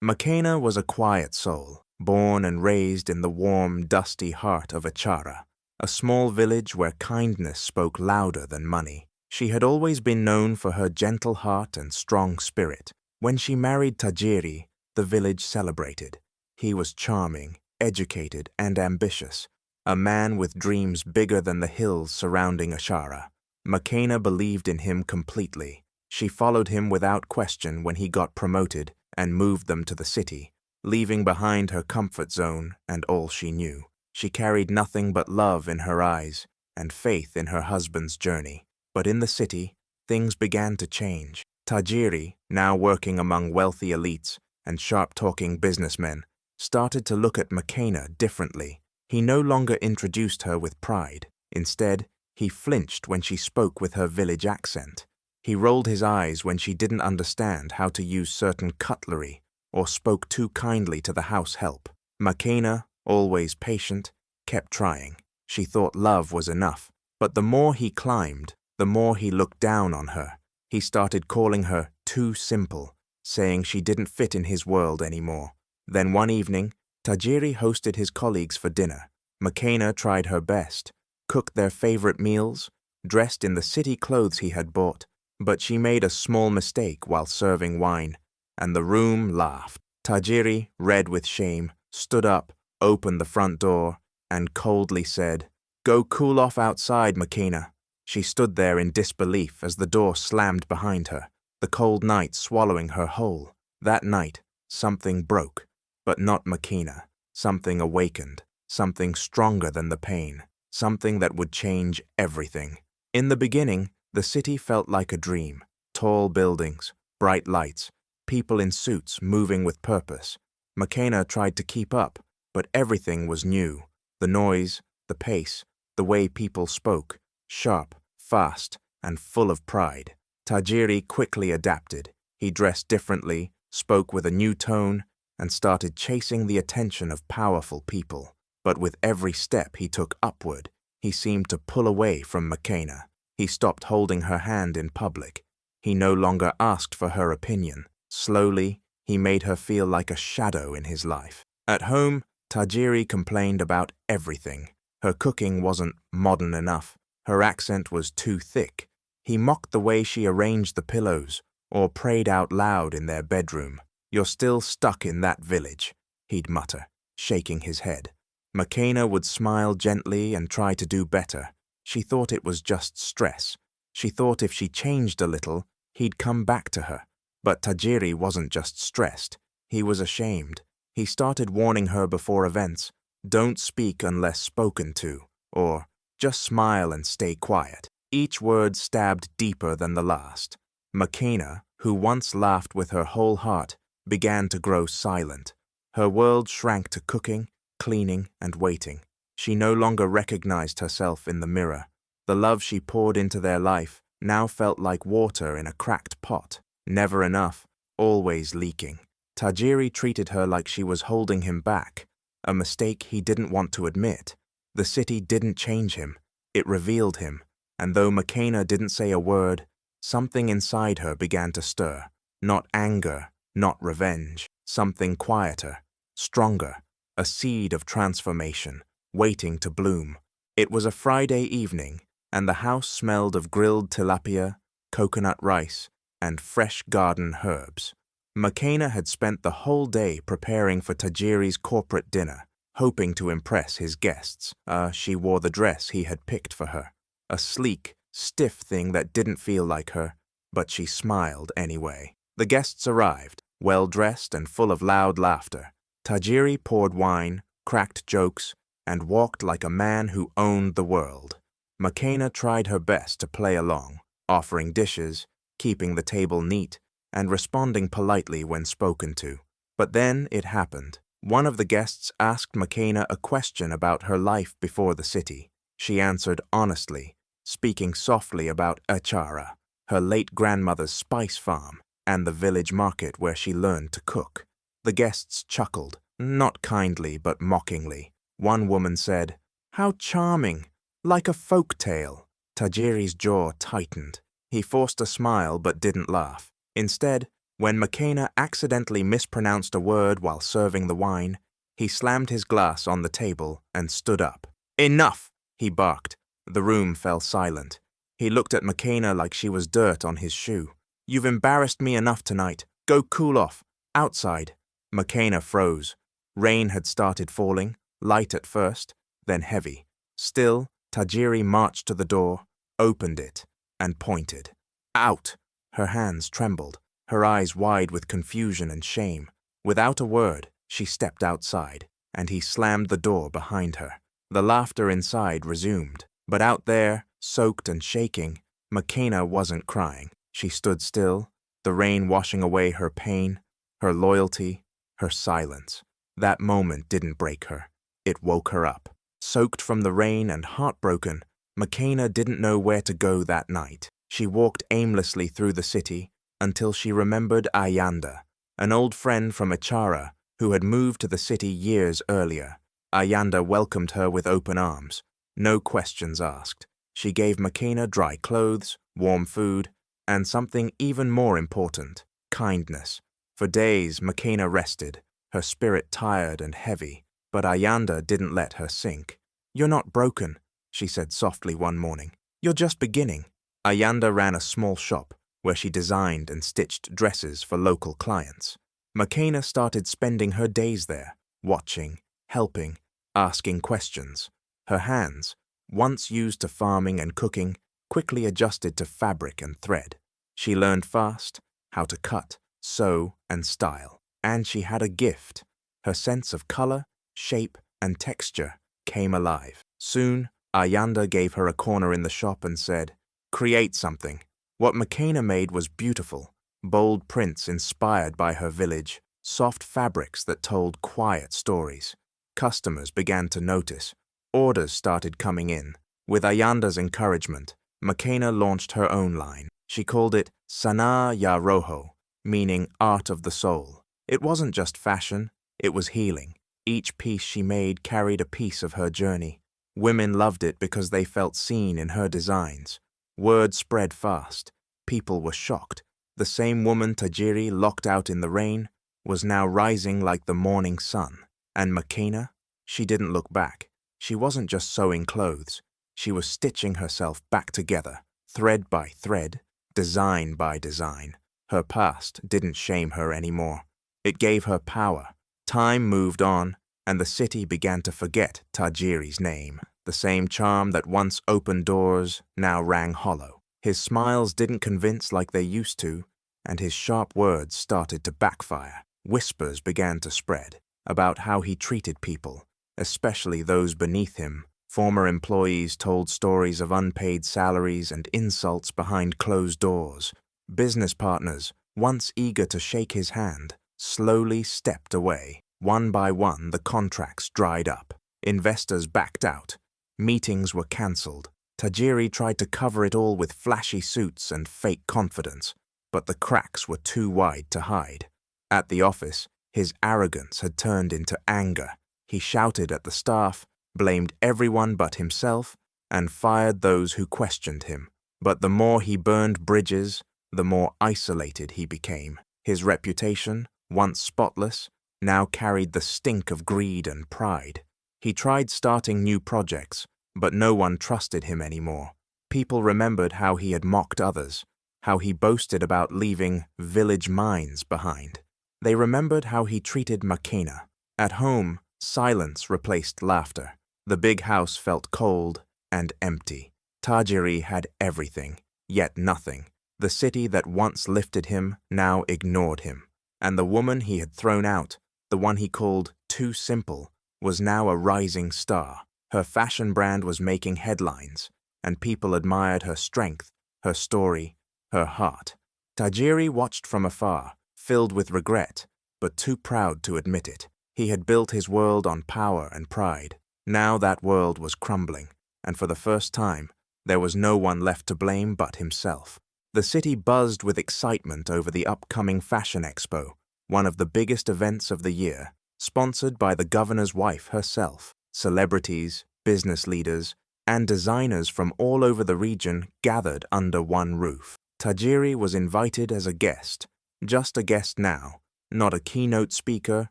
Makena was a quiet soul, born and raised in the warm, dusty heart of Achara, a small village where kindness spoke louder than money. She had always been known for her gentle heart and strong spirit. When she married Tajiri, the village celebrated. He was charming, educated, and ambitious, a man with dreams bigger than the hills surrounding Achara. Makena believed in him completely. She followed him without question when he got promoted and moved them to the city, leaving behind her comfort zone and all she knew. She carried nothing but love in her eyes and faith in her husband's journey. But in the city, things began to change. Tajiri, now working among wealthy elites and sharp-talking businessmen, started to look at Makena differently. He no longer introduced her with pride. Instead, he flinched when she spoke with her village accent. He rolled his eyes when she didn't understand how to use certain cutlery or spoke too kindly to the house help. Makena, always patient, kept trying. She thought love was enough, but the more he climbed, the more he looked down on her. He started calling her too simple, saying she didn't fit in his world anymore. Then one evening, Tajiri hosted his colleagues for dinner. Makena tried her best, cooked their favorite meals, dressed in the city clothes he had bought, but she made a small mistake while serving wine, and the room laughed. Tajiri, red with shame, stood up, opened the front door, and coldly said, "Go cool off outside, Makena." She stood there in disbelief as the door slammed behind her, the cold night swallowing her whole. That night, something broke, but not Makena. Something awakened, something stronger than the pain, something that would change everything. In the beginning, the city felt like a dream. Tall buildings, bright lights, people in suits moving with purpose. Makena tried to keep up, but everything was new. The noise, the pace, the way people spoke, sharp, fast, and full of pride. Tajiri quickly adapted. He dressed differently, spoke with a new tone, and started chasing the attention of powerful people. But with every step he took upward, he seemed to pull away from Makena. He stopped holding her hand in public. He no longer asked for her opinion. Slowly, he made her feel like a shadow in his life. At home, Tajiri complained about everything. Her cooking wasn't modern enough. Her accent was too thick. He mocked the way she arranged the pillows or prayed out loud in their bedroom. "You're still stuck in that village," he'd mutter, shaking his head. Makena would smile gently and try to do better. She thought it was just stress. She thought if she changed a little, he'd come back to her. But Tajiri wasn't just stressed. He was ashamed. He started warning her before events, "Don't speak unless spoken to," or "Just smile and stay quiet." Each word stabbed deeper than the last. Makena, who once laughed with her whole heart, began to grow silent. Her world shrank to cooking, cleaning, and waiting. She no longer recognized herself in the mirror. The love she poured into their life now felt like water in a cracked pot. Never enough, always leaking. Tajiri treated her like she was holding him back, a mistake he didn't want to admit. The city didn't change him, it revealed him, and though Makena didn't say a word, something inside her began to stir. Not anger, not revenge, something quieter, stronger, a seed of transformation, waiting to bloom. It was a Friday evening, and the house smelled of grilled tilapia, coconut rice, and fresh garden herbs. Makena had spent the whole day preparing for Tajiri's corporate dinner, hoping to impress his guests. She wore the dress he had picked for her, a sleek, stiff thing that didn't feel like her, but she smiled anyway. The guests arrived, well-dressed and full of loud laughter. Tajiri poured wine, cracked jokes, and walked like a man who owned the world. Makena tried her best to play along, offering dishes, keeping the table neat, and responding politely when spoken to. But then it happened. One of the guests asked Makena a question about her life before the city. She answered honestly, speaking softly about Achara, her late grandmother's spice farm, and the village market where she learned to cook. The guests chuckled, not kindly but mockingly. One woman said, "How charming, like a folk tale." Tajiri's jaw tightened. He forced a smile but didn't laugh. Instead, When Makena accidentally mispronounced a word while serving the wine, he slammed his glass on the table and stood up. "Enough!" he barked. The room fell silent. He looked at Makena like she was dirt on his shoe. "You've embarrassed me enough tonight. Go cool off. Outside." Makena froze. Rain had started falling, light at first, then heavy. Still, Tajiri marched to the door, opened it, and pointed. "Out!" Her hands trembled, her eyes wide with confusion and shame. Without a word, she stepped outside, and he slammed the door behind her. The laughter inside resumed, but out there, soaked and shaking, Makena wasn't crying. She stood still, the rain washing away her pain, her loyalty, her silence. That moment didn't break her. It woke her up. Soaked from the rain and heartbroken, Makena didn't know where to go that night. She walked aimlessly through the city until she remembered Ayanda, an old friend from Achara who had moved to the city years earlier. Ayanda welcomed her with open arms. No questions asked. She gave Makena dry clothes, warm food, and something even more important, kindness. For days, Makena rested, her spirit tired and heavy, but Ayanda didn't let her sink. "You're not broken," she said softly one morning. "You're just beginning." Ayanda ran a small shop where she designed and stitched dresses for local clients. Makena started spending her days there, watching, helping, asking questions. Her hands, once used to farming and cooking, quickly adjusted to fabric and thread. She learned fast how to cut, sew, and style. And she had a gift. Her sense of color, shape, and texture came alive. Soon, Ayanda gave her a corner in the shop and said, "Create something." What Makena made was beautiful. Bold prints inspired by her village, soft fabrics that told quiet stories. Customers began to notice. Orders started coming in. With Ayanda's encouragement, Makena launched her own line. She called it Sanaa ya Roho, meaning art of the soul. It wasn't just fashion, it was healing. Each piece she made carried a piece of her journey. Women loved it because they felt seen in her designs. Word spread fast. People were shocked. The same woman Tajiri locked out in the rain was now rising like the morning sun. And Makena? She didn't look back. She wasn't just sewing clothes. She was stitching herself back together, thread by thread, design by design. Her past didn't shame her anymore. It gave her power. Time moved on, and the city began to forget Tajiri's name. The same charm that once opened doors now rang hollow. His smiles didn't convince like they used to, and his sharp words started to backfire. Whispers began to spread about how he treated people, especially those beneath him. Former employees told stories of unpaid salaries and insults behind closed doors. Business partners, once eager to shake his hand, slowly stepped away. One by one, the contracts dried up. Investors backed out. Meetings were cancelled. Tajiri tried to cover it all with flashy suits and fake confidence, but the cracks were too wide to hide. At the office, his arrogance had turned into anger. He shouted at the staff, blamed everyone but himself, and fired those who questioned him. But the more he burned bridges, the more isolated he became. His reputation, once spotless, now carried the stink of greed and pride. He tried starting new projects, but no one trusted him anymore. People remembered how he had mocked others, how he boasted about leaving village mines behind. They remembered how he treated Makena. At home, silence replaced laughter. The big house felt cold and empty. Tajiri had everything, yet nothing. The city that once lifted him now ignored him. And the woman he had thrown out, the one he called too simple, was now a rising star. Her fashion brand was making headlines, and people admired her strength, her story, her heart. Tajiri watched from afar, filled with regret, but too proud to admit it. He had built his world on power and pride. Now that world was crumbling, and for the first time, there was no one left to blame but himself. The city buzzed with excitement over the upcoming Fashion Expo, one of the biggest events of the year, sponsored by the governor's wife herself. Celebrities, business leaders, and designers from all over the region gathered under one roof. Tajiri was invited as a guest, Just a guest now, not a keynote speaker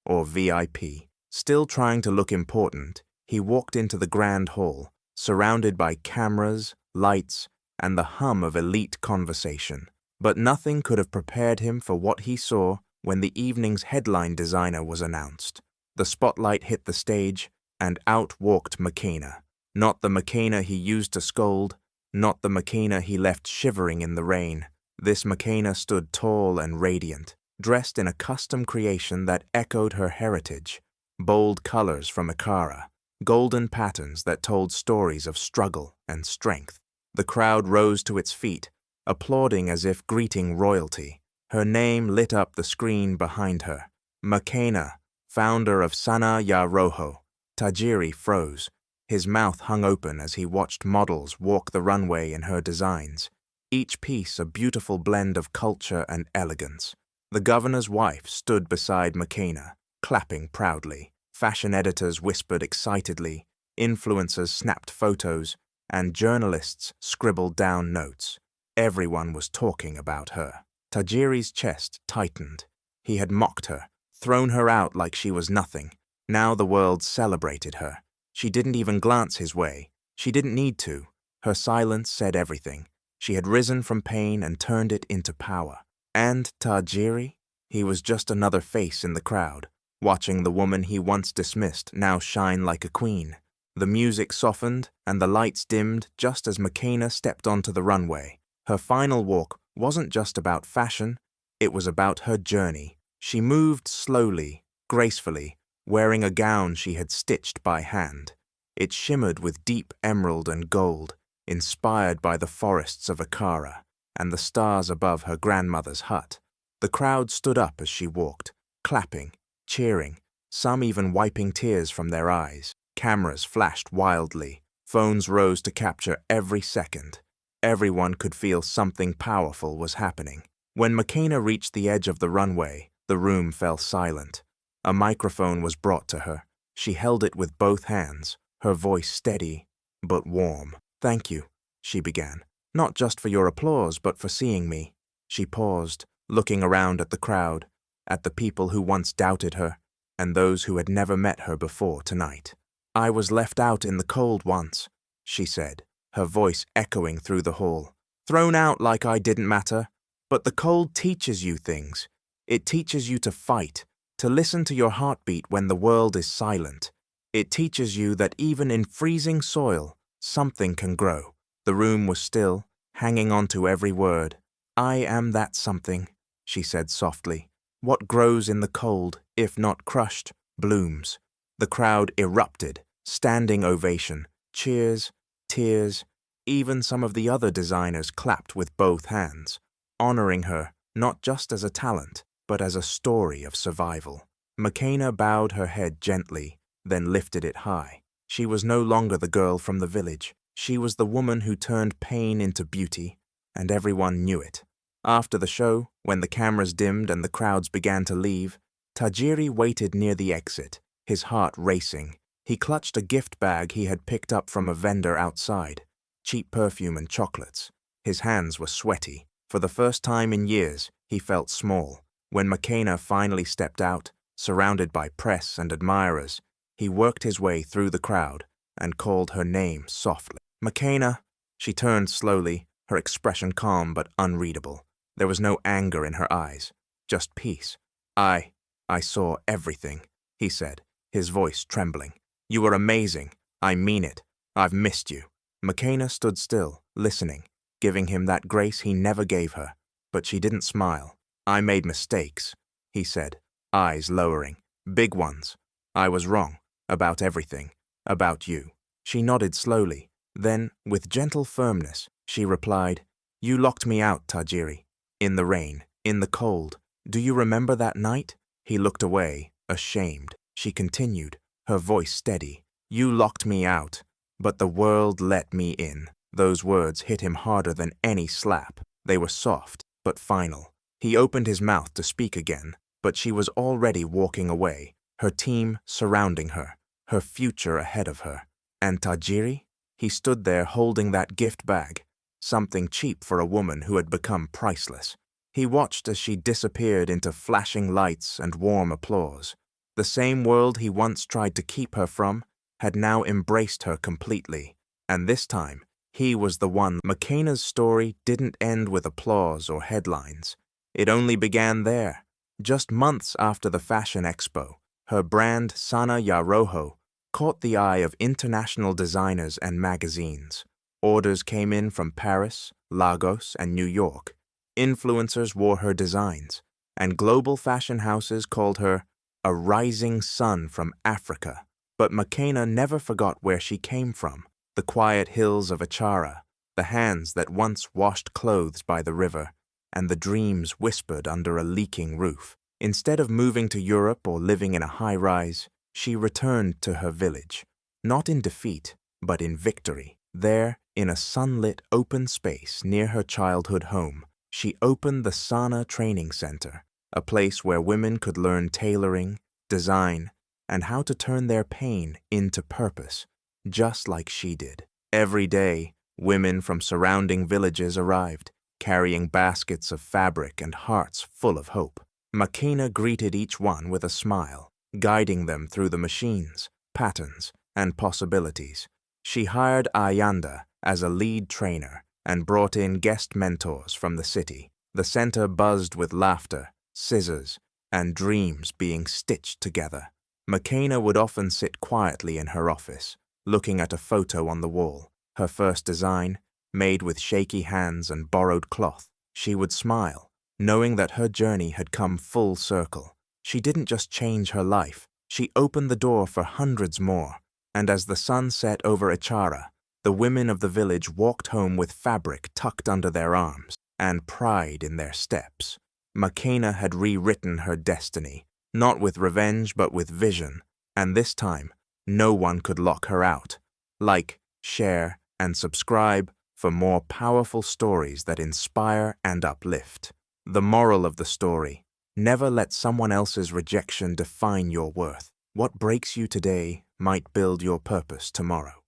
or VIP. Still trying to look important, he walked into the grand hall, surrounded by cameras, lights, and the hum of elite conversation. But nothing could have prepared him for what he saw when the evening's headline designer was announced. The spotlight hit the stage, and out walked Makena. Not the Makena he used to scold, not the Makena he left shivering in the rain. This Makena stood tall and radiant, dressed in a custom creation that echoed her heritage. Bold colors from Ikara, golden patterns that told stories of struggle and strength. The crowd rose to its feet, applauding as if greeting royalty. Her name lit up the screen behind her. Makena, founder of Sana Ya Rojo. Tajiri froze. His mouth hung open as he watched models walk the runway in her designs, each piece a beautiful blend of culture and elegance. The governor's wife stood beside Makena, clapping proudly. Fashion editors whispered excitedly, influencers snapped photos, and journalists scribbled down notes. Everyone was talking about her. Tajiri's chest tightened. He had mocked her, thrown her out like she was nothing. Now the world celebrated her. She didn't even glance his way. She didn't need to. Her silence said everything. She had risen from pain and turned it into power. And Tajiri? He was just another face in the crowd, watching the woman he once dismissed now shine like a queen. The music softened and the lights dimmed just as Makena stepped onto the runway. Her final walk wasn't just about fashion, it was about her journey. She moved slowly, gracefully, wearing a gown she had stitched by hand. It shimmered with deep emerald and gold, inspired by the forests of Ikara and the stars above her grandmother's hut. The crowd stood up as she walked, clapping, cheering, some even wiping tears from their eyes. Cameras flashed wildly. Phones rose to capture every second. Everyone could feel something powerful was happening. When Makena reached the edge of the runway, the room fell silent. A microphone was brought to her. She held it with both hands, her voice steady but warm. "Thank you," she began. "Not just for your applause, but for seeing me." She paused, looking around at the crowd, at the people who once doubted her, and those who had never met her before tonight. "I was left out in the cold once," she said, her voice echoing through the hall. "Thrown out like I didn't matter. But the cold teaches you things. It teaches you to fight, to listen to your heartbeat when the world is silent. It teaches you that even in freezing soil, something can grow." The room was still, hanging on to every word. "I am that something," she said softly. "What grows in the cold, if not crushed, blooms." The crowd erupted, standing ovation, cheers, tears. Even some of the other designers clapped with both hands, honoring her not just as a talent, but as a story of survival. Makena bowed her head gently, then lifted it high. She was no longer the girl from the village. She was the woman who turned pain into beauty, and everyone knew it. After the show, when the cameras dimmed and the crowds began to leave, Tajiri waited near the exit, his heart racing. He clutched a gift bag he had picked up from a vendor outside, cheap perfume and chocolates. His hands were sweaty. For the first time in years, he felt small. When Makena finally stepped out, surrounded by press and admirers, he worked his way through the crowd and called her name softly. "Makena." She turned slowly, her expression calm but unreadable. There was no anger in her eyes, just peace. I saw everything," he said, his voice trembling. "You were amazing. I mean it. I've missed you." Makena stood still, listening, giving him that grace he never gave her, but she didn't smile. "I made mistakes," he said, eyes lowering. "Big ones. I was wrong. About everything. About you." She nodded slowly. Then, with gentle firmness, she replied, "You locked me out, Tajiri. In the rain, in the cold. Do you remember that night?" He looked away, ashamed. She continued, her voice steady. "You locked me out, but the world let me in." Those words hit him harder than any slap. They were soft, but final. He opened his mouth to speak again, but she was already walking away, her team surrounding her, her future ahead of her. And Tajiri? He stood there holding that gift bag, something cheap for a woman who had become priceless. He watched as she disappeared into flashing lights and warm applause. The same world he once tried to keep her from had now embraced her completely, and this time he was the one. Makena's story didn't end with applause or headlines. It only began there. Just months after the Fashion Expo, her brand Sana Ya Rojo caught the eye of international designers and magazines. Orders came in from Paris, Lagos, and New York. Influencers wore her designs, and global fashion houses called her a rising sun from Africa. But Makena never forgot where she came from, the quiet hills of Achara, the hands that once washed clothes by the river, and the dreams whispered under a leaking roof. Instead of moving to Europe or living in a high-rise, she returned to her village, not in defeat, but in victory. There, in a sunlit open space near her childhood home, she opened the Sana Training Center, a place where women could learn tailoring, design, and how to turn their pain into purpose, just like she did. Every day, women from surrounding villages arrived, carrying baskets of fabric and hearts full of hope. Makena greeted each one with a smile, guiding them through the machines, patterns, and possibilities. She hired Ayanda as a lead trainer and brought in guest mentors from the city. The center buzzed with laughter, scissors, and dreams being stitched together. Makena would often sit quietly in her office, looking at a photo on the wall, her first design, made with shaky hands and borrowed cloth. She would smile, knowing that her journey had come full circle. She didn't just change her life, she opened the door for hundreds more. And as the sun set over Achara, the women of the village walked home with fabric tucked under their arms and pride in their steps. Makena had rewritten her destiny, not with revenge but with vision, and this time, no one could lock her out. Like, share, and subscribe for more powerful stories that inspire and uplift. The moral of the story: never let someone else's rejection define your worth. What breaks you today might build your purpose tomorrow.